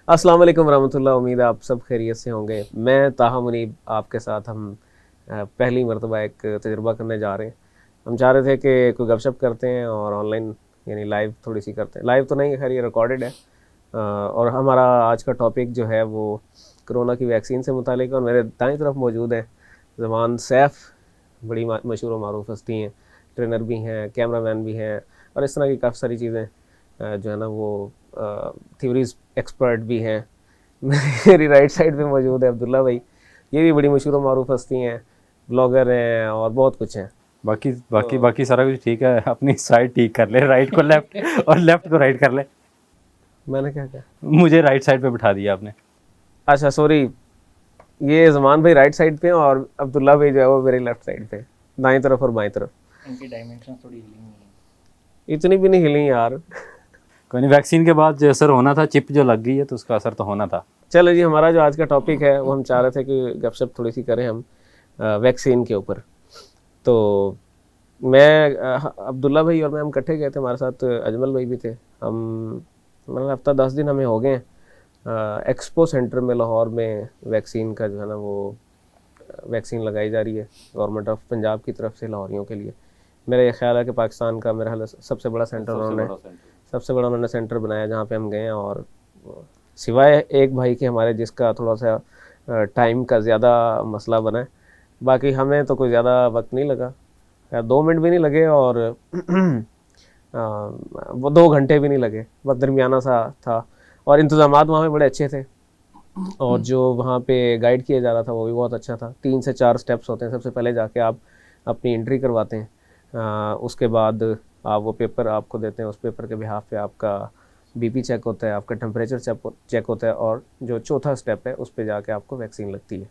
अस्सलाम वालेकुम रहमतुल्लाह। उम्मीद है आप सब खैरियत से होंगे। मैं ताहा मुनीब आपके साथ हम पहली मरतबा एक तजुर्बा करने जा रहे हैं। हम चाह रहे थे कि कोई गपशप करते हैं और ऑनलाइन यानी लाइव थोड़ी सी करते हैं। लाइव तो नहीं, खैर ये रिकॉर्डेड है। और हमारा आज का टॉपिक जो है वो कोरोना की वैक्सीन से मुतालिक। और मेरे दाईं तरफ मौजूद है ज़मान सैफ, बड़ी मशहूर व मारूफ हस्ती हैं, ट्रेनर भी हैं, कैमरामैन भी हैं और इस तरह की काफ़ी सारी चीज़ें जो है ना वो थ्योरीज एक्सपर्ट भी हैं। मेरी राइट साइड पे मौजूद है अब्दुल्ला भाई, ये भी बड़ी मशहूर और मारूफ हस्ती हैं, ब्लॉगर हैं और बहुत कुछ हैं। बाकी सारा कुछ ठीक है। अपनी साइड ठीक कर ले, राइट को लेफ्ट और लेफ्ट को राइट कर ले। मैंने क्या कहा? मुझे राइट साइड पे बिठा दिया आपने। अच्छा सॉरी, ये ज़मान भाई राइट साइड पे हैं और अब्दुल्ला भाई जो है वो मेरी लेफ्ट साइड पे, दाएं तरफ और बाएं तरफ। इनकी डायमेंशन थोड़ी हिली हुई है। इतनी भी नहीं हिली यार। कोई नहीं, वैक्सीन के बाद जो असर होना था, चिप जो लग गई है तो उसका असर तो होना था। चलो जी, हमारा जो आज का टॉपिक है वो हम चाह रहे थे कि गपशप थोड़ी सी करें हम वैक्सीन के ऊपर। तो मैं अब्दुल्ला भाई और मैं हम इकट्ठे गए थे, हमारे साथ अजमल भाई भी थे। हम मतलब हफ्ता 10 दिन हमें हो गए हैं एक्सपो सेंटर में लाहौर में वैक्सीन का जो है ना वो वैक्सीन लगाई जा रही है गवर्नमेंट ऑफ पंजाब की तरफ से लाहौरियों के लिए। मेरा ये ख्याल है कि पाकिस्तान का मेरा ख्याल सबसे बड़ा सेंटर उन्होंने सेंटर बनाया जहाँ पे हम गए हैं। और सिवाय एक भाई के हमारे जिसका थोड़ा सा टाइम का ज़्यादा मसला बना है, बाकी हमें तो कोई ज़्यादा वक्त नहीं लगा, 2 मिनट भी नहीं लगे और वो 2 घंटे भी नहीं लगे, बस दरमियाना सा था। और इंतज़ामात वहाँ पे बड़े अच्छे थे और जो वहाँ पे गाइड किया जा रहा था वो भी बहुत अच्छा था। 3 से 4 स्टेप्स होते हैं। सबसे पहले जाके आप अपनी एंट्री करवाते हैं, उसके बाद आप वो पेपर आपको देते हैं, उस पेपर के बिहाफ पे आपका बीपी चेक होता है, आपका टेम्परेचर चेक होता है और जो चौथा स्टेप है उस पे जाके आपको वैक्सीन लगती है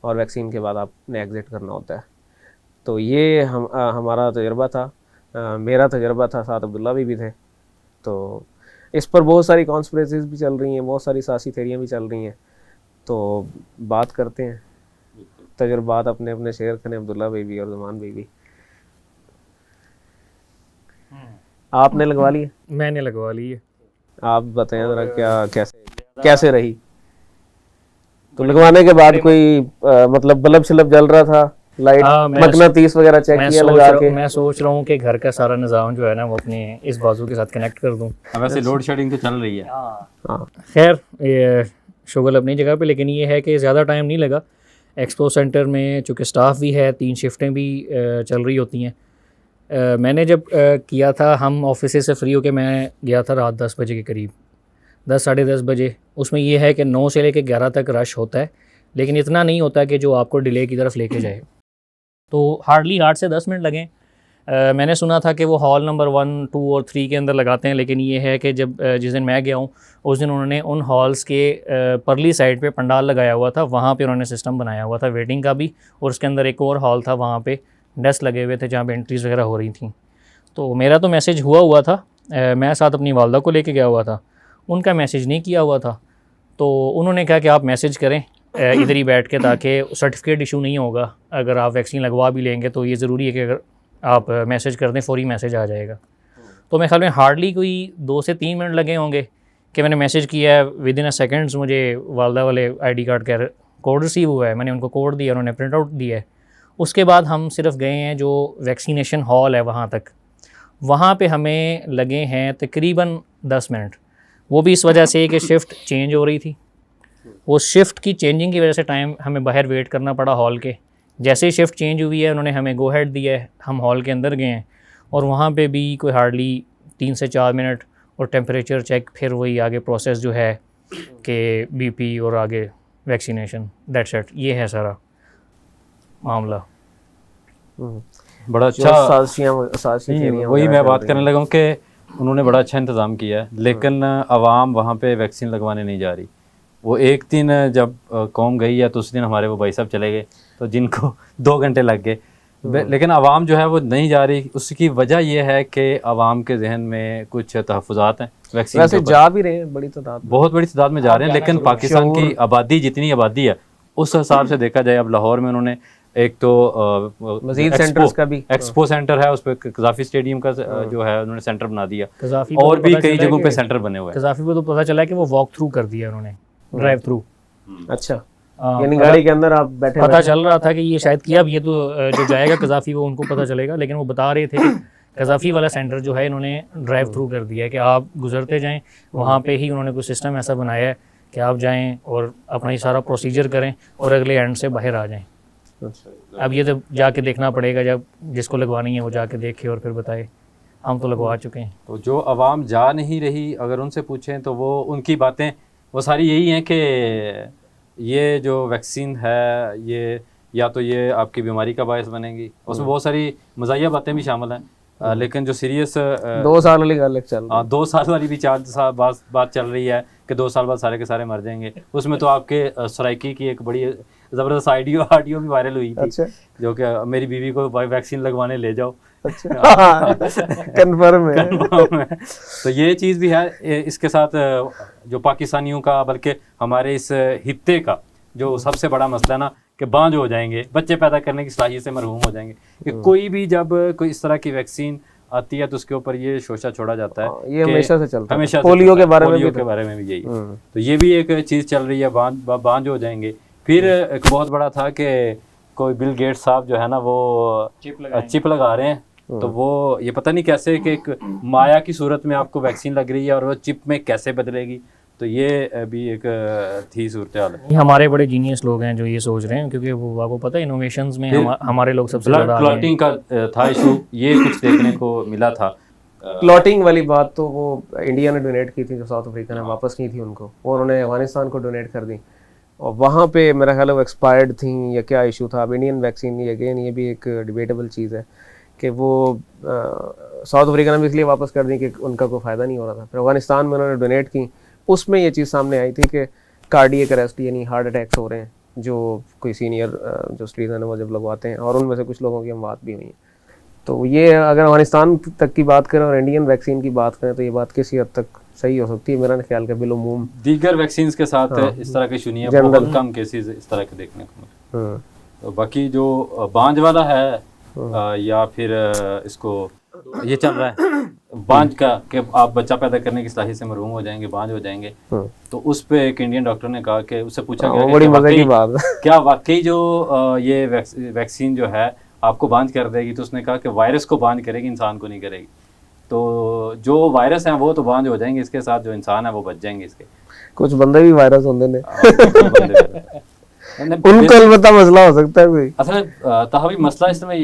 और वैक्सीन के बाद आपने एग्ज़िट करना होता है। तो ये हमारा तजुर्बा था, मेरा तजुर्बा था, साथ अब्दुल्ला भी थे। तो इस पर बहुत सारी कॉन्स्पिरेसीज भी चल रही हैं, बहुत सारी सियासी थेरियाँ भी चल रही हैं। तो बात करते हैं, तजुर्बात अपने अपने शेयर करें, अब्दुल्ला भाई भी और ज़मान भाई भी। आपने लगवा ली? मैंने लगवा ली है। आप बताएं ज़रा क्या कैसे रही? तो लगवाने के बाद कोई मतलब बल्ब शलब जल रहा था, लाइट मकनातीस वगैरह चेक किया लगा के? मैं सोच रहा हूँ कि घर का सारा निज़ाम जो है ना वो अपने इस बाजू के साथ कनेक्ट कर दूँ। वैसे लोड शेडिंग तो चल रही है। हाँ खैर ये शुगल अपनी जगह पे, लेकिन ये है कि ज़्यादा टाइम नहीं लगा। एक्सपो सेंटर में चूँकि स्टाफ भी है, 3 शिफ्टें भी चल रही होती हैं। मैंने जब किया था, हम ऑफिस से फ्री होके मैं गया था रात 10 बजे के करीब, 10 साढ़े 10 बजे। उसमें यह है कि 9 से लेकर 11 तक रश होता है, लेकिन इतना नहीं होता कि जो आपको डिले की तरफ लेके जाए। तो हार्डली 8 से 10 मिनट लगे। मैंने सुना था कि वो हॉल नंबर 1, 2 और 3 के अंदर लगाते हैं, लेकिन ये है कि जब जिस दिन मैं गया हूँ उस दिन उन्होंने उन हॉल्स के परली साइड पे पंडाल लगाया हुआ था, वहाँ पे उन्होंने सिस्टम बनाया हुआ था वेटिंग का भी, और उसके अंदर एक और हॉल था, वहाँ पे डेस्क लगे हुए थे जहाँ पे एंट्रीज़ वगैरह हो रही थी। तो मेरा तो मैसेज हुआ था, मैं साथ अपनी वालदा को लेके गया हुआ था, उनका मैसेज नहीं किया हुआ था। तो उन्होंने कहा कि आप मैसेज करें इधर ही बैठ के, ताकि सर्टिफिकेट इशू नहीं होगा। अगर आप वैक्सीन लगवा भी लेंगे तो ये ज़रूरी है कि अगर आप मैसेज कर दें फौरी मैसेज आ जाएगा। तो मेरे ख्याल में हार्डली कोई 2 से 3 मिनट लगे होंगे कि मैंने मैसेज किया है। विद इन अ सेकेंड्स मुझे वालदा वाले ID कार्ड का कोड रिसीव हुआ है, मैंने उनको कोड दिया, उन्होंने प्रिंट आउट दिया है। उसके बाद हम सिर्फ गए हैं जो वैक्सीनेशन हॉल है वहाँ तक, वहाँ पे हमें लगे हैं तकरीबन 10 मिनट। वो भी इस वजह से कि शिफ्ट चेंज हो रही थी, वो शिफ्ट की चेंजिंग की वजह से टाइम हमें बाहर वेट करना पड़ा हॉल के। जैसे ही शिफ्ट चेंज हुई है उन्होंने हमें गो हेड दिया है, हम हॉल के अंदर गए हैं और वहाँ पे भी कोई हार्डली 3 से 4 मिनट और टेम्परेचर चेक, फिर वही आगे प्रोसेस जो है कि BP और आगे वैक्सीनेशन, दैट्स इट। ये है सारा मामला। बड़ा अच्छा। वही मैं बात करने लगा हूँ कि उन्होंने बड़ा अच्छा इंतज़ाम किया है, लेकिन आवाम वहाँ पे वैक्सीन लगवाने नहीं जा रही। वो एक दिन जब कौम गई है तो उस दिन हमारे वो भाई साहब चले गए, तो जिनको 2 घंटे लग गए, लेकिन आवाम जो है वो नहीं जा रही। उसकी वजह यह है कि आवाम के जहन में कुछ तहफ़्फ़ुज़ात हैं वैक्सीन वैसे जा भी रहे हैं बड़ी तादाद में, बहुत बड़ी तादाद में जा रहे हैं, लेकिन पाकिस्तान की आबादी जितनी आबादी है उस हिसाब से देखा जाए, अब लाहौर में उन्होंने एक तो मजीद सेंटर्स का भी एक्सपो सेंटर है, उस पर कज़ाफ़ी स्टेडियम का जो है उन्होंने सेंटर बना दिया, कज़ाफ़ी और भी कई जगहों पे सेंटर बने हुए हैं। कज़ाफ़ी को तो पता चला है कि वो वॉक थ्रू कर दिया उन्होंने, ड्राइव थ्रू। अच्छा, यानी गाड़ी के अंदर आप बैठे पता चल रहा था कि ये शायद किया भी है, तो जो जाएगा कज़ाफ़ी वो उनको पता चलेगा, लेकिन वो बता रहे थे कि कज़ाफ़ी वाला सेंटर जो है इन्होंने ड्राइव थ्रू कर दिया है कि आप गुजरते जाएं, वहाँ पे ही उन्होंने कुछ सिस्टम ऐसा बनाया है कि आप जाएं और अपना ये सारा प्रोसीजर करें और अगले एंड से बाहर आ जाएं। अब ये तो जाके देखना पड़ेगा, जब जिसको लगवानी है वो जाके देखे और फिर बताए। हम तो लगवा चुके हैं। तो जो आवाम जा नहीं रही, अगर उनसे पूछें तो वो उनकी बातें वो सारी यही हैं कि ये जो वैक्सीन है ये या तो ये आपकी बीमारी का बायस बनेगी, उसमें बहुत सारी मज़ाहिया बातें भी शामिल हैं, लेकिन जो सीरियस 2 साल वाली गल चल, 2 साल वाली भी 4 साल बात चल रही है कि 2 साल बाद सारे के सारे मर जाएंगे। उसमें तो आपके सराइकी की एक बड़ी ज़बरदस्त ऑडियो भी वायरल हुई थी। अच्छा, जो कि मेरी बीवी को वैक्सीन लगवाने ले जाओ। अच्छा, कन्फर्म है। तो ये चीज़ भी है। इसके साथ जो पाकिस्तानियों का, बल्कि हमारे इस हित्ते का जो सबसे बड़ा मसला है ना, कि बांझ हो जाएंगे, बच्चे पैदा करने की सलाहियत से मरहूम हो जाएंगे। कि कोई भी जब कोई इस तरह की वैक्सीन आती है तो उसके ऊपर ये शोशा छोड़ा जाता है। ये हमेशा से चलता है, हमेशा पोलियो के बारे में भी यही। तो ये भी एक चीज़ चल रही है, बांझ हो जाएंगे। फिर एक बहुत बड़ा था कि कोई बिल गेट्स साहब जो है ना वो चिप लगा रहे हैं, तो वो ये पता नहीं कैसे कि एक माया की सूरत में आपको वैक्सीन लग रही है और वो चिप में कैसे बदलेगी। तो ये भी एक थी सूरत हाल। हमारे बड़े जीनियस लोग हैं जो ये सोच रहे हैं, क्योंकि वो आपको पता है इनोवेशंस में हमारे लोग सबसे ज़्यादा क्लॉटिंग का था इशू, ये कुछ देखने को मिला था। क्लॉटिंग वाली बात तो वो इंडिया ने डोनेट की थी, जो साउथ अफ्रीका ने वापस की थी उनको, और उन्होंने अफगानिस्तान को डोनेट कर दी, और वहाँ पे मेरा ख्याल है वो एक्सपायर्ड थी या क्या इशू था। अब इंडियन वैक्सीन, ये अगेन ये भी एक डिबेटेबल चीज़ है कि वो साउथ अफ्रीका ने भी इसलिए वापस कर दी कि उनका कोई फ़ायदा नहीं हो रहा था। फिर अफगानिस्तान में उन्होंने डोनेट की, उसमें ये चीज़ सामने आई थी कि कार्डियक अरेस्ट यानी हार्ट अटैक्स हो रहे हैं, जो कोई सीनियर जो सिटीजन है वो जब लगवाते हैं, और उनमें से कुछ लोगों की अमवात भी हुई हैं। तो ये अगर अफगानिस्तान तक की बात करें और इंडियन वैक्सीन की बात करें तो ये बात किसी हद तक सही हो सकती है मेरा ख्याल का बिलोमूम। दीगर वैक्सीन के साथ इस तरह की सुनिए बहुत कम केसेस इस तरह के देखने को मिले। तो बाकी जो बांझ वाला है या फिर इसको ये चल रहा है बांझ का कि आप बच्चा पैदा करने की सलाहियत से महरूम हो जाएंगे, बांझ हो जाएंगे, तो उस पे एक इंडियन डॉक्टर ने कहा कि उससे पूछा गया बड़ी मजे की बात क्या वाकई जो ये वैक्सीन जो है आपको बांझ कर देगी, तो उसने कहा कि वायरस को बांझ करेगी, इंसान को नहीं करेगी। तो जो वायरस हैं वो तो बांझ हो जाएंगे, इसके साथ जो इंसान है वो बच जाएंगे। इसके कुछ बंदे भी वायरस होंगे ने उनको अलबत्ता मसला हो सकता है कोई। असल तहावी मसला इसमें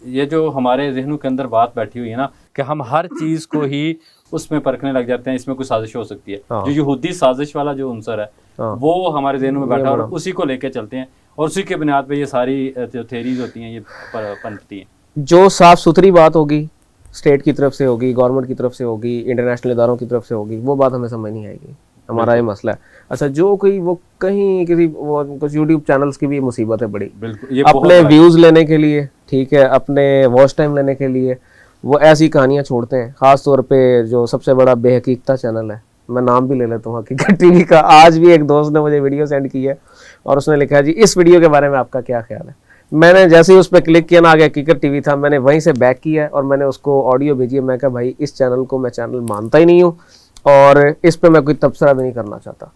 ये जो हमारे जहनों के अंदर बात बैठी हुई है ना कि हम हर चीज को ही उसमें परखने लग जाते हैं, इसमें कुछ साजिश हो सकती है। जो यहूदी साजिश वाला जो अंसर है वो हमारे जहनों में बैठा और उसी को लेके चलते हैं, और उसी के बुनियाद पे ये सारी जो थेरीज होती हैं ये पनपती हैं। जो साफ सुथरी बात होगी, स्टेट की तरफ से होगी, गवर्नमेंट की तरफ से होगी, इंटरनेशनल इदारों की तरफ से होगी, वो बात हमें समझ नहीं आएगी। हमारा ये मसला है। अच्छा, जो कोई वो कहीं किसी वो कुछ यूट्यूब चैनल्स की भी मुसीबत है बड़ी, बिल्कुल, अपने व्यूज़ लेने के लिए, ठीक है, अपने वॉच टाइम लेने के लिए वो ऐसी कहानियाँ छोड़ते हैं। ख़ास तौर पे जो सबसे बड़ा बेहकीकता चैनल है, मैं नाम भी ले लेता हूँ, हकीकत टीवी का। आज भी एक दोस्त ने मुझे वीडियो सेंड की है और उसने लिखा है जी इस वीडियो के बारे में आपका क्या ख्याल है। मैंने जैसे ही उस पर क्लिक किया ना, आगे हकीकत टीवी था, मैंने वहीं से बैक किया और मैंने उसको ऑडियो भेजी है। मैं कहा भाई इस चैनल को मैं चैनल मानता ही नहीं हूँ और इस पे मैं कोई तबसरा भी नहीं करना चाहता।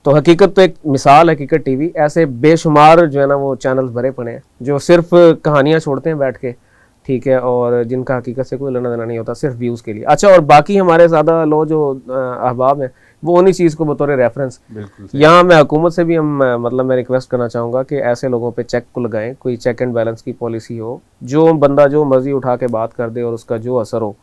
तो हकीकत तो एक मिसाल, हकीकत टीवी, ऐसे बेशुमार जो है ना वो चैनल्स भरे पड़े हैं जो सिर्फ कहानियाँ छोड़ते हैं बैठ के, ठीक है, और जिनका हकीकत से कोई लेना देना नहीं होता, सिर्फ व्यूज़ के लिए। अच्छा, और बाकी हमारे ज़्यादा लोग जो अहबाब हैं वो उन्हीं चीज़ को बतौर रेफरेंस, यहाँ मैं हुकूमत से भी मतलब मैं रिक्वेस्ट करना चाहूँगा कि ऐसे लोगों पे चेक को लगाएं, कोई चेक एंड बैलेंस की पॉलिसी हो, जो बंदा जो मर्जी उठा के बात कर दे और उसका जो असर हो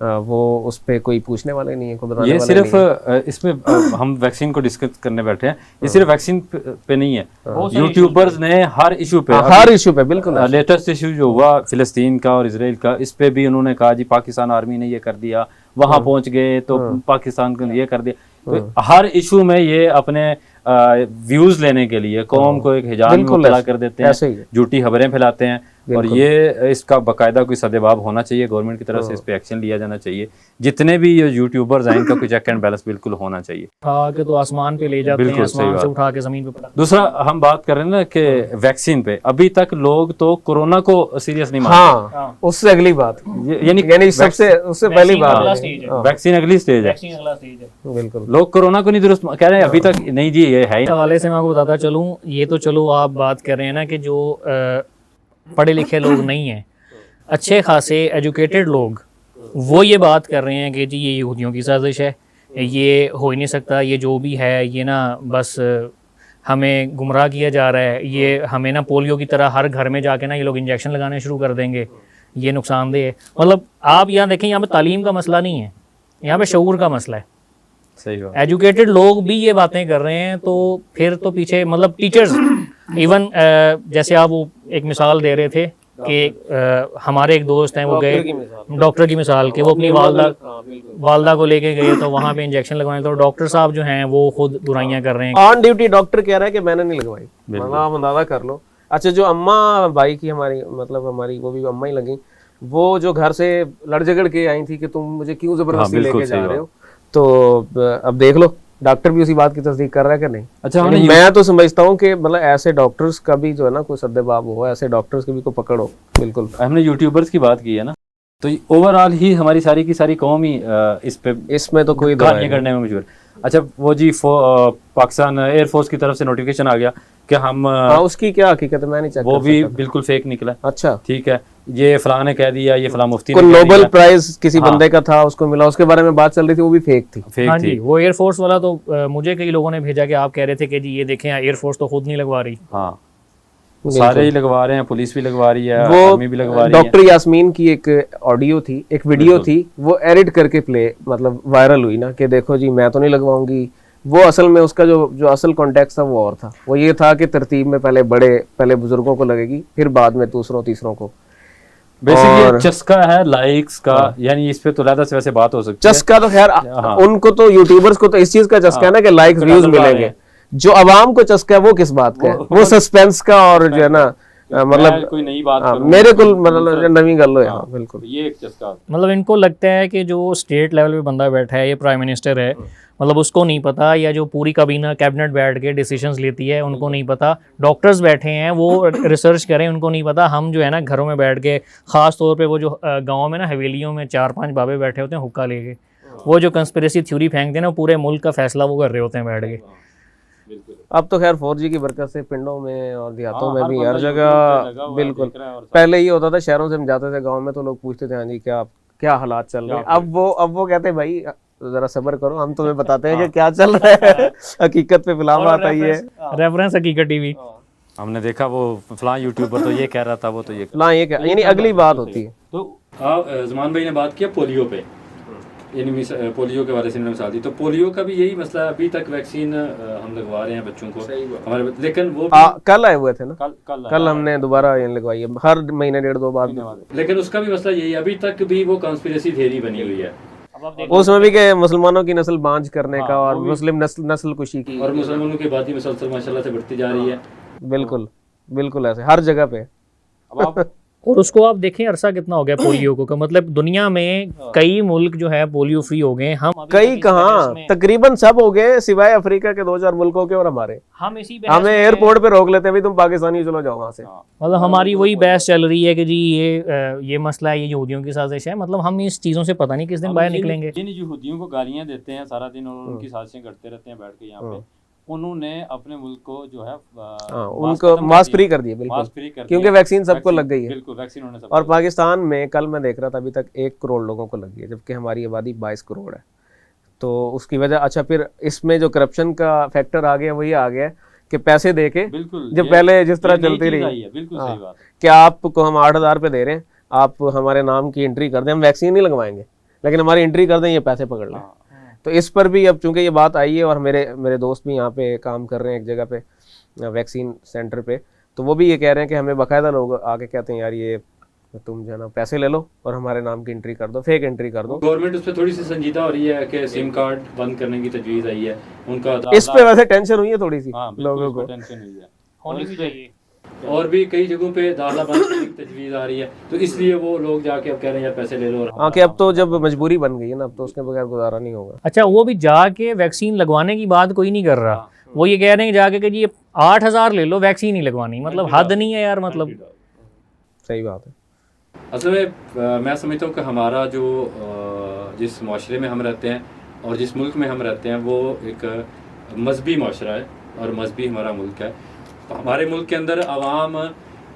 वो उस पर कोई पूछने वाले नहीं है, कोई बताने ये वाले सिर्फ नहीं है। इसमें हम वैक्सीन को डिस्कस करने बैठे हैं, ये सिर्फ वैक्सीन पे नहीं है, यूट्यूबर्स ने हर इशू पे बिल्कुल लेटेस्ट इशू जो हुआ फिलिस्तीन का और इसराइल का, इस पे भी उन्होंने कहा जी पाकिस्तान आर्मी ने ये कर दिया, वहां पहुंच गए तो पाकिस्तान को ये कर दिया। तो हर इशू में ये अपने व्यूज लेने के लिए कौम को एक हिजाब में मुब्तला कर देते हैं, झूठी खबरें फैलाते हैं और ये इसका बाकायदा कोई सदेबाब होना चाहिए गवर्नमेंट की तरफ से, इस पे एक्शन लिया जाना चाहिए। जितने भी ये यूट्यूबर्स हैं इनका कोई चेक एंड बैलेंस बिल्कुल होना चाहिए। उठा के तो आसमान पे ले जाते हैं, बिल्कुल सही आसमान से बात। उठा के जमीन पे पड़ा। दूसरा हम बात कर रहे हैं ना कि वैक्सीन पे अभी तक लोग तो कोरोना को सीरियस नहीं मानते। हाँ, उससे अगली बात, यानी सबसे उससे पहली बात अगला है। स्टेज है, वैक्सीन अगली स्टेज है, वैक्सीन अगला स्टेज है। बिल्कुल। लोग कोरोना को नहीं दुरुस्त कह रहे हैं अभी तक, नहीं जी ये है ही। इस हवाले से मैं आपको बताता चलूँ, ये तो चलो आप बात कर रहे हैं ना कि जो पढ़े लिखे लोग नहीं हैं, अच्छे खासे एजुकेटेड लोग, वो ये बात कर रहे हैं कि जी ये यहूदियों की साजिश है, ये हो ही नहीं सकता, ये जो भी है ये ना बस हमें गुमराह किया जा रहा है, ये हमें ना पोलियो की तरह हर घर में जाके ना ये लोग इंजेक्शन लगाने शुरू कर देंगे, ये नुकसानदेह है। मतलब आप यहाँ देखें, यहाँ पे तालीम का मसला नहीं है, यहाँ पे शऊर का मसला है। सही बात। एजुकेटेड लोग भी ये बातें कर रहे हैं, तो फिर तो पीछे मतलब टीचर्स इवन जैसे आप वो एक मिसाल दे रहे थे कि हमारे एक दोस्त हैं, वो गए डॉक्टर की मिसाल के, वो अपनी वालदा को लेके गए तो वहाँ पे इंजेक्शन लगवाने, तो डॉक्टर साहब जो हैं वो खुद बुराइयां कर रहे हैं। ऑन ड्यूटी डॉक्टर कह रहा है कि मैंने नहीं लगवाई, मतलब आप अंदाजा कर लो। अच्छा, जो अम्मा भाई की हमारी मतलब हमारी वो भी अम्मा ही लगी, वो जो घर से लड़ झगड़ के आई थी कि तुम मुझे क्यों जबरदस्ती लेके जा रहे हो, तो अब देख लो डॉक्टर भी उसी बात की तस्दीक कर रहा है कि नहीं। अच्छा, मैं तो समझता हूँ कि मतलब ऐसे डॉक्टर्स का भी जो है ना कोई सद्देबाब हो, ऐसे डॉक्टर्स की भी को पकड़ो। बिल्कुल, हमने यूट्यूबर्स की बात की है ना, तो ओवरऑल ही हमारी सारी की सारी कौम ही इस पे इसमें तो कोई कहानियां करने में मजबूर। अच्छा, वो जी पाकिस्तान एयरफोर्स की तरफ से नोटिफिकेशन आ गया कि हम उसकी क्या हकीकत है मैं नहीं चाहता, वो भी बिल्कुल फेक निकला। अच्छा, ठीक है, ये फलां ने कह दिया, ये फलां मुफ्ती ने कोई कह नोबेल दिया, प्राइज किसी बंदे का था उसको मिला, उसके बारे में बात चल रही थी, वो भी फेक थी। फेक हाँ थी। जी, वो एयरफोर्स वाला तो मुझे कई लोगों ने भेजा कि आप कह रहे थे कि जी ये देखें एयरफोर्स तो खुद नहीं लगवा रही। हाँ, सारे ही लगवा रहे हैं, पुलिस भी लगवा रही है, वो आर्मी भी लगवा रही है। डॉक्टर यास्मीन की एक ऑडियो थी, एक वीडियो थी, वो एडिट करके प्ले मतलब वायरल हुई ना कि देखो जी मैं तो नहीं लगवाऊंगी। वो असल में उसका जो असल कॉन्टेक्स्ट था वो और था, वो ये था कि तरतीब में पहले बुजुर्गों को लगेगी, फिर बाद में दूसरों तीसरों को। बेसिकली चस्का है लाइक्स का, यानी इस पे तो ज्यादा से वैसे बात हो सकती है। चस्का तो खैर उनको तो यूट्यूबर्स को तो इस चीज का चस्का है ना कि लाइक्स व्यूज मिलेंगे, जो अवाम को चस्का है वो किस बात का है, वो सस्पेंस का, और जो है ना मतलब कोई नई बात मेरे को मतलब नवी गल है। हाँ बिल्कुल, ये एक चस्का। मतलब इनको लगता है कि जो स्टेट लेवल पे बंदा बैठा है, ये प्राइम मिनिस्टर है, मतलब उसको नहीं पता, या जो पूरी काबीना कैबिनेट बैठ के डिसीजंस लेती है उनको नहीं पता, डॉक्टर्स बैठे हैं वो रिसर्च करें उनको नहीं पता, हम जो है ना घरों में बैठ के, ख़ास तौर पे वो जो गाँव में ना हवेलियों में 4-5 बाबे बैठे होते हैं हुक्का लेके, वो जो कंस्पिरेसी थ्योरी फेंकते हैं ना, पूरे मुल्क का फैसला वो कर रहे होते हैं बैठ के। अब तो खैर 4G की बरकत से पिंडों में और देहातों में भी हर जगह बिल्कुल, पहले ये होता था शहरों से हम जाते थे गांव में तो लोग पूछते थे हाँ जी क्या हालात चल रहे हैं, अब वो कहते हैं भाई जरा सब्र करो, हम तुम्हें बताते हैं कि क्या चल रहा है, हकीकत पे फिल्म बात आई है, रेफरेंस हकीकत टीवी। हमने देखा वो फलां यूट्यूबर तो ये कह रहा था, वो तो ये यानी अगली बात होती है। तो ज़मान भाई ने बात किया पोलियो पे, यानी पोलियो के वाले से मिसाल दी, तो पोलियो का भी यही मसला है, अभी तक वैक्सीन हम लगवा रहे हैं बच्चों को हमारे, लेकिन वो कल आए हुए थे ना, कल हमने दोबारा ये लगवाई है, हर महीने 1.5-2 बाद, लेकिन उसका भी मसला यही है, अभी तक भी वो कॉन्स्पिरेसी थियरी बनी हुई है उसमें भी के मुसलमानों की नस्ल बांझ करने का और मुस्लिम नस्ल कुशी की, और मुसलमानों की आबादी मुसलसल माशाल्लाह से बढ़ती जा रही है। बिल्कुल बिल्कुल ऐसे हर जगह पे। अब आप और उसको आप देखें अरसा कितना हो गया पोलियो को, मतलब दुनिया में कई मुल्क जो है पोलियो फ्री हो गए, हम कई कहाँ तकरीबन सब हो गए सिवाय अफ्रीका के 2-4 मुल्कों के, और हमारे हमें एयरपोर्ट पे रोक लेते हैं, तुम पाकिस्तानी चलो जाओ वहां से। मतलब हमारी वही बहस चल रही है कि जी ये मसला है, ये यहूदियों की साजिश है, मतलब हम इस चीज़ों से पता नहीं किस दिन बाहर निकलेंगे। जिन यहूदियों को गालियां देते हैं सारा दिन और उनकी साजिशें करते रहते हैं बैठ के यहाँ पे, उन्होंने अपने मुल्क को जो है उनको मास्क फ्री कर दिया, बिल्कुल, क्योंकि वैक्सीन सबको लग गई है, बिल्कुल वैक्सीन होने से। और पाकिस्तान में कल मैं देख रहा था अभी तक 1 करोड़ लोगों को लगी है, जबकि हमारी आबादी 22 करोड़ है, तो उसकी वजह। अच्छा, फिर इसमें जो करप्शन का फैक्टर आ गया वही आ गया कि पैसे दे के, जो पहले जिस तरह चलती रही कि आपको हम 8,000 पे दे रहे हैं, आप हमारे नाम की एंट्री कर दें, हम वैक्सीन नहीं लगवाएंगे लेकिन हमारी एंट्री कर दें, ये पैसे पकड़ लें। तो इस पर भी अब चूंकि ये बात आई है, और मेरे दोस्त भी यहाँ पे काम कर रहे हैं एक जगह पे वैक्सीन सेंटर पे, तो वो भी ये कह रहे हैं कि हमें बाकायदा लोग आके कहते हैं यार ये तुम जो है ना पैसे ले लो और हमारे नाम की एंट्री कर दो, फेक एंट्री कर दो। गवर्नमेंट उस पर थोड़ी सी संजीदा हो रही है कि सिम कार्ड बंद करने की तजवीज़ आई है उनका, इस पे वैसे टेंशन हुई है थोड़ी सी, हाँ, लोगों को टेंशन हुई है, होनी भी चाहिए। और भी कई जगहों पे दाखिला बंद करने की तजवीज़ आ रही है, तो इसलिए वो लोग जाके अब कह रहे हैं यार पैसे ले लो। और हाँ कि अब तो जब मजबूरी बन गई है ना, अब तो उसके बगैर गुजारा नहीं होगा। अच्छा, वो भी जाके वैक्सीन लगवाने की बात कोई नहीं कर रहा, वो ये कह रहे हैं जाके कि जी 8,000 ले लो, वैक्सीन नहीं लगवानी। मतलब हद नहीं है यार, मतलब सही बात है। असल में मैं समझता हूँ कि हमारा जो जिस माशरे में हम रहते हैं और जिस मुल्क में हम रहते हैं वो एक मजहबी माशरा है और मजहबी हमारा मुल्क है। हमारे मुल्क के अंदर आवाम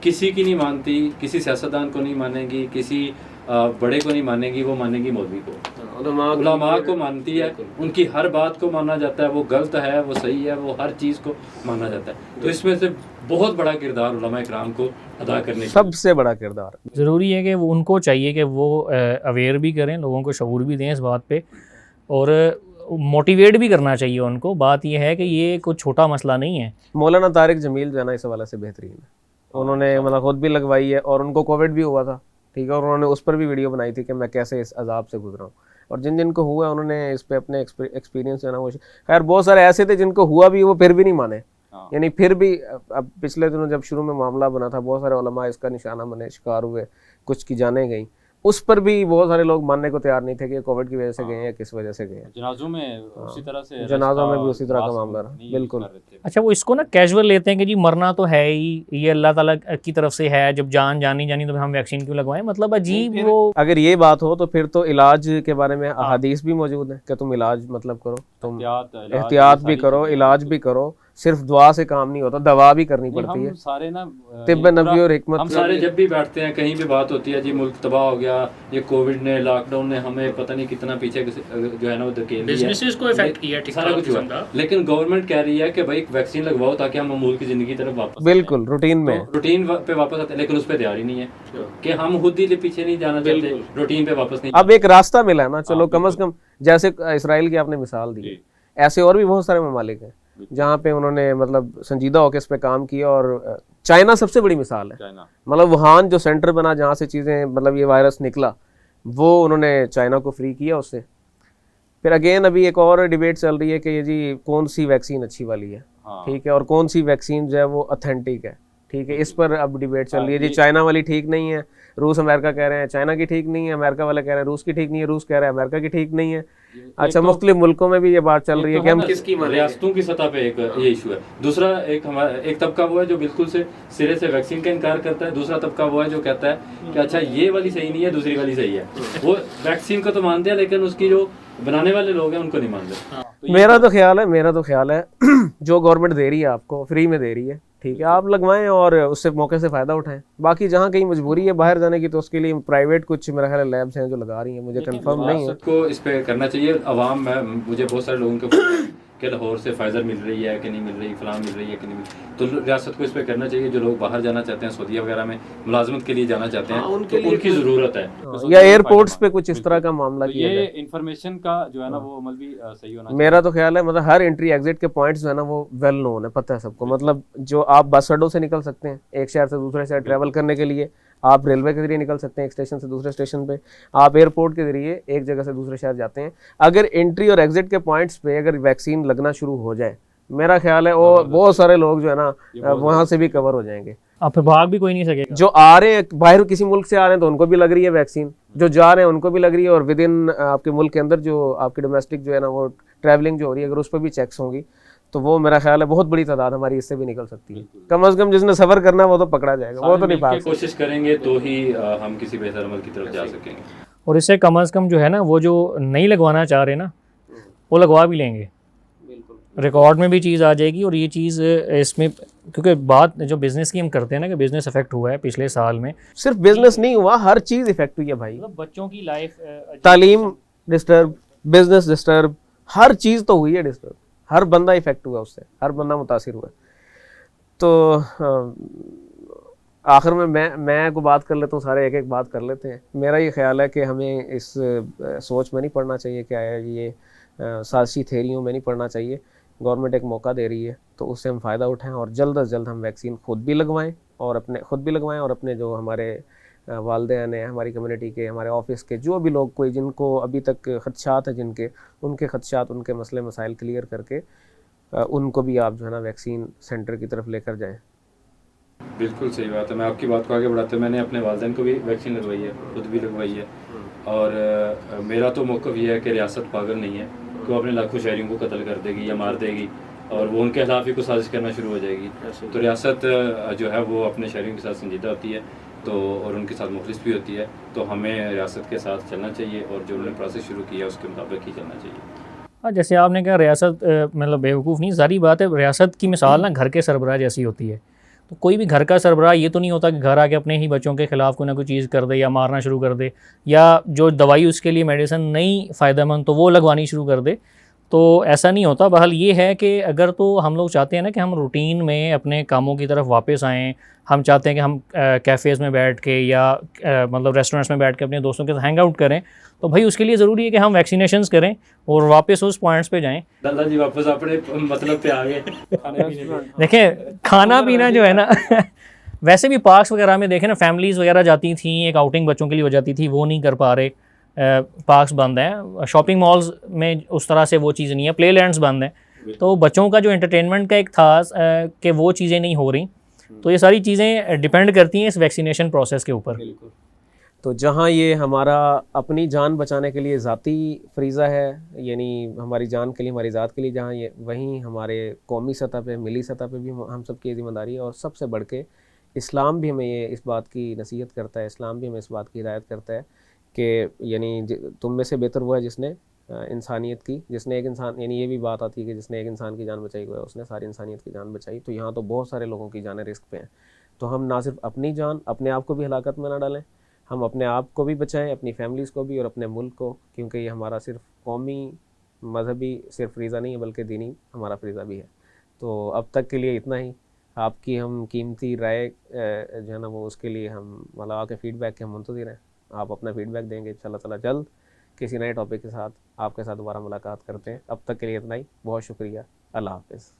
किसी की नहीं मानती, किसी सियासतदान को नहीं मानेगी, किसी बड़े को नहीं मानेगी, वो मानेगी मौलवी को, उलमा को मानती है। उनकी हर बात को माना जाता है, वो गलत है वो सही है, वो हर चीज़ को माना जाता है। तो इसमें से बहुत बड़ा किरदार उलमा इकराम को अदा करने की सबसे बड़ा किरदार। ज़रूरी है कि वो उनको चाहिए कि वो अवेयर भी करें, लोगों को शऊर भी दें इस बात पे, और मोटिवेट भी करना चाहिए उनको। बात यह है कि ये कोई छोटा मसला नहीं है। मौलाना तारिक जमील जो है ना इस हवाले से बेहतरीन है, उन्होंने मतलब खुद भी लगवाई है और उनको कोविड भी हुआ था, ठीक है, और उन्होंने उस पर भी वीडियो बनाई थी कि मैं कैसे इस अजाब से गुजरा हूँ, और जिन जिनको हुआ उन्होंने इस पे अपने एक्सपीरियंस जो है ना वो, खैर बहुत सारे ऐसे थे जिनको हुआ भी वो फिर भी नहीं माने, यानी फिर भी अब पिछले दिनों जब शुरू में मामला बना था बहुत सारे उलमा इसका निशाना बने, शिकार हुए, कुछ की जाने गई, उस पर भी बहुत सारे लोग मानने को तैयार नहीं थे कि कोविड की वजह से गए हैं या किस वजह से गए हैं। जनाजों में उसी तरह से जनाजों में भी उसी तरह का मामला रहा, बिल्कुल। अच्छा, वो इसको ना कैजुअल लेते हैं कि जी मरना तो है ही, ये अल्लाह ताला की तरफ से है, जब जान जानी तो हम वैक्सीन क्यों लगवाएं। मतलब अजीब वो। अगर ये बात हो तो फिर तो इलाज के बारे में अहादीस भी मौजूद है कि तुम इलाज मतलब करो, तुम एहतियात भी करो, इलाज भी करो, सिर्फ दुआ से काम नहीं होता, दवा भी करनी पड़ती है। सारे ना तिब्ब नबी और हिकमत, हम सारे जब भी बैठते हैं कहीं भी बात होती है जी मुल्क तबाह हो गया, ये कोविड ने, लॉकडाउन ने हमें पता नहीं कितना पीछे जो है ना वो धकेल दिया, बिजनेसेस को इफेक्ट किया, सारा कुछ हुआ, लेकिन गवर्नमेंट कह रही है कि भाई वैक्सीन लगवाओ ताकि हम अमूल की जिंदगी की तरफ वापस बिल्कुल रूटीन में, रूटीन पे वापस आते हैं, लेकिन उस पर तैयारी नहीं है कि हम खुद ही पीछे नहीं जाना चाहते, रूटीन पे वापस नहीं। अब एक रास्ता मिला है ना, चलो कम अज कम, जैसे इसराइल की आपने मिसाल दी, ऐसे और भी बहुत सारे ममालिक हैं जहाँ पे उन्होंने मतलब संजीदा होकर इस पे काम किया, और चाइना सबसे बड़ी मिसाल है। मतलब वुहान जो सेंटर बना जहाँ से चीज़ें मतलब ये वायरस निकला, वो उन्होंने चाइना को फ्री किया उससे। फिर अगेन अभी एक और डिबेट चल रही है कि ये जी कौन सी वैक्सीन अच्छी वाली है, ठीक है, और कौन सी वैक्सीन जो है वो ऑथेंटिक है, ठीक है, इस पर अब डिबेट चल रही है। जी चाइना वाली ठीक नहीं है, रूस अमेरिका कह रहे हैं चाइना की ठीक नहीं है, अमेरिका वाले कह रहे हैं रूस की ठीक नहीं है, रूस कह रहा है अमेरिका की ठीक नहीं है। अच्छा, मुख्तलिफ मुल्कों में भी ये बात चल रही है कि हम किसकी रियासतों की सतह पे एक ये इशू है। दूसरा एक हमारा एक तबका वो है जो बिल्कुल से सिरे से वैक्सीन का इनकार करता है, दूसरा तबका वो है जो कहता है कि अच्छा ये वाली सही नहीं है, दूसरी वाली सही है। वो वैक्सीन को तो मानते हैं लेकिन उसकी जो बनाने वाले लोग हैं उनको नहीं मानते। मेरा तो ख्याल है जो गवर्नमेंट दे रही है आपको फ्री में दे रही है, ठीक है, आप लगवाएं और उससे मौके से फ़ायदा उठाएं। बाकी जहाँ कहीं मजबूरी है बाहर जाने की तो उसके लिए प्राइवेट कुछ मेरा ख्याल लैब्स हैं जो लगा रही हैं, मुझे कंफर्म नहीं है। को इस पे करना चाहिए अवाम में। मुझे बहुत सारे लोगों के कि लाहौर से फाइजर मिल रही है कि नहीं मिल रही, फलां मिल रही है कि नहीं मिल रही, तो रियासत को इस पे करना चाहिए। जो लोग बाहर जाना चाहते हैं, सऊदीया वगैरह में मुलाजमत के लिए जाना चाहते हैं, उनकी ज़रूरत है, या एयरपोर्ट्स पे कुछ इस तरह का मामला किया ये इंफॉर्मेशन का जो है ना वो अमल भी सही होना। मेरा तो ख्याल है मतलब हर एंट्री एग्जिट के पॉइंट्स जो है ना वो वेल नोन है, पता है सबको। मतलब जो आप बस अड्डों से निकल सकते हैं एक शहर से दूसरे शहर ट्रैवल करने के लिए, आप रेलवे के जरिए निकल सकते हैं एक स्टेशन से दूसरे स्टेशन पे, आप एयरपोर्ट के जरिए एक जगह से दूसरे शहर जाते हैं। अगर एंट्री और एग्जिट के पॉइंट्स पे अगर वैक्सीन लगना शुरू हो जाए, मेरा ख्याल है वो बहुत सारे लोग जो है ना वहाँ से भी कवर हो जाएंगे। आप फिर भाग भी कोई नहीं सकेगा। जो आ रहे हैं बाहर किसी मुल्क से आ रहे हैं तो उनको भी लग रही है वैक्सीन, जो जा रहे हैं उनको भी लग रही है, और विद इन आपके मुल्क के अंदर जो आपकी डोमेस्टिक जो है ना वो ट्रैवलिंग जो हो रही है अगर उस पर भी चेक्स होंगी तो वो मेरा ख्याल है बहुत बड़ी तादाद हमारी इससे भी निकल सकती है। कम अज कम जिसने सफर करना है वो तो पकड़ा जाएगा, वो तो नहीं पास। कोशिश करेंगे तो ही हम किसी बेहतर अमल की तरफ जा सकेंगे। और इससे कम अज़ कम जो है ना वो जो नहीं लगवाना चाह रहे ना वो लगवा भी लेंगे, रिकॉर्ड में भी चीज़ आ जाएगी। और ये चीज़ इसमें क्योंकि बात जो बिज़नेस की हम करते हैं ना कि बिज़नेस इफेक्ट हुआ है पिछले साल में, सिर्फ बिजनेस नहीं हुआ, हर चीज़ इफेक्ट हुई है भाई। मतलब बच्चों की लाइफ, तालीम डिस्टर्ब, बिजनेस डिस्टर्ब, हर चीज़ तो हुई है डिस्टर्ब, हर बंदा इफेक्ट हुआ उससे, हर बंदा मुतासिर हुआ। तो आखिर में मैं को बात कर लेता हूँ, सारे एक एक बात कर लेते हैं। मेरा ये ख्याल है कि हमें इस सोच में नहीं पढ़ना चाहिए, क्या है ये साजिशी थेरियों में नहीं पढ़ना चाहिए। गवर्नमेंट एक मौका दे रही है तो उससे हम फ़ायदा उठाएं और जल्द अज जल्द हम वैक्सीन खुद भी लगवाएं और अपने जो हमारे वालिदैन हैं, हमारी कम्युनिटी के, हमारे ऑफिस के जो भी लोग कोई जिनको अभी तक खदशात है उनके खदशात, उनके मसले मसाइल क्लियर करके उनको भी आप जो है ना वैक्सीन सेंटर की तरफ लेकर जाएं। बिल्कुल सही बात है। मैं आपकी बात को आगे बढ़ाते हुए मैंने अपने वालिदैन को भी वैक्सीन लगवाई है, खुद भी लगवाई है। और मेरा तो मौक़िफ़ ये है कि रियासत पागल नहीं है कि वो अपने लाखों शहरियों को कत्ल कर देगी या मार देगी और वो उनके खिलाफ ही कुछ साजिश करना शुरू हो जाएगी। तो रियासत जो है वो अपने शहरियों के साथ संजीदा होती है, तो और उनके साथ मुखलिस भी होती है। तो हमें रियासत के साथ चलना चाहिए और जो उन्होंने प्रोसेस शुरू किया उसके मुताबिक ही चलना चाहिए। हाँ, जैसे आपने कहा रियासत मतलब बेवकूफ़ नहीं, ज़ाहिर बात है रियासत की मिसाल ना घर के सरबराह जैसी होती है। तो कोई भी घर का सरबराह ये तो नहीं होता कि घर आके अपने ही बच्चों के ख़िलाफ़ कोई ना कोई चीज़ कर दे या मारना शुरू कर दे, या जो दवाई उसके लिए मेडिसिन नहीं फ़ायदेमंद तो वो लगवानी शुरू कर दे। तो ऐसा नहीं होता। बहरहाल ये है कि अगर तो हम लोग चाहते हैं ना कि हम रूटीन में अपने कामों की तरफ वापस आएँ, हम चाहते हैं कि हम कैफ़ेज़ में बैठ के या मतलब रेस्टोरेंट्स में बैठ के अपने दोस्तों के साथ हैंग आउट करें, तो भाई उसके लिए ज़रूरी है कि हम वैक्सीनेशंस करें और वापस उस पॉइंट्स पे जाएं। दादा जी वापस अपने मतलब पे आ गए खाने पीने पे। देखें खाना पीना जो है ना वैसे भी पार्क्स वगैरह में देखें ना, फैमिलीज़ वगैरह जाती थी, एक आउटिंग बच्चों के लिए हो जाती थी, वो नहीं कर पा रहे। पार्क्स बंद हैं, शॉपिंग मॉल्स में उस तरह से वो चीज़ नहीं है, प्ले लैंड्स बंद हैं। तो बच्चों का जो एंटरटेनमेंट का एक था कि वो चीज़ें नहीं हो रही। तो ये सारी चीज़ें डिपेंड करती हैं इस वैक्सीनेशन प्रोसेस के ऊपर। तो जहाँ ये हमारा अपनी जान बचाने के लिए ज़ाती फ्रीज़ा है, यानी हमारी जान के लिए, हमारी ज़ात के लिए, जहाँ ये वहीं हमारे कौमी सतह पे, मिली सतह पे भी हम सब की ज़िम्मेदारी है। और सबसे बढ़ के इस्लाम भी हमें ये इस बात की नसीहत करता है, इस्लाम भी हमें इस बात की हिदायत करता है कि यानी तुम में से बेहतर वो है जिसने इंसानियत की, जिसने एक इंसान, यानी ये भी बात आती है कि जिसने एक इंसान की जान बचाई हुआ है उसने सारी इंसानियत की जान बचाई। तो यहाँ तो बहुत सारे लोगों की जानें रिस्क पे हैं। तो हम ना सिर्फ अपनी जान, अपने आप को भी हलाकत में ना डालें, हम अपने आप को भी बचाएं, अपनी फैमिलीज़ को भी और अपने मुल्क को, क्योंकि ये हमारा सिर्फ कौमी मजहबी सिर्फ फ्रीज़ा नहीं है बल्कि दीनी हमारा फ्रीज़ा भी है। तो अब तक के लिए इतना ही। आपकी हम कीमती राय जो है ना वो उसके लिए हम मतलब आपके फीडबैक के हम मुंतज़िर हैं। आप अपना फीडबैक देंगे, इंशाअल्लाह ताला जल्द किसी नए टॉपिक के साथ आपके साथ दोबारा मुलाकात करते हैं। अब तक के लिए इतना ही। बहुत शुक्रिया। अल्लाह हाफ़िज़।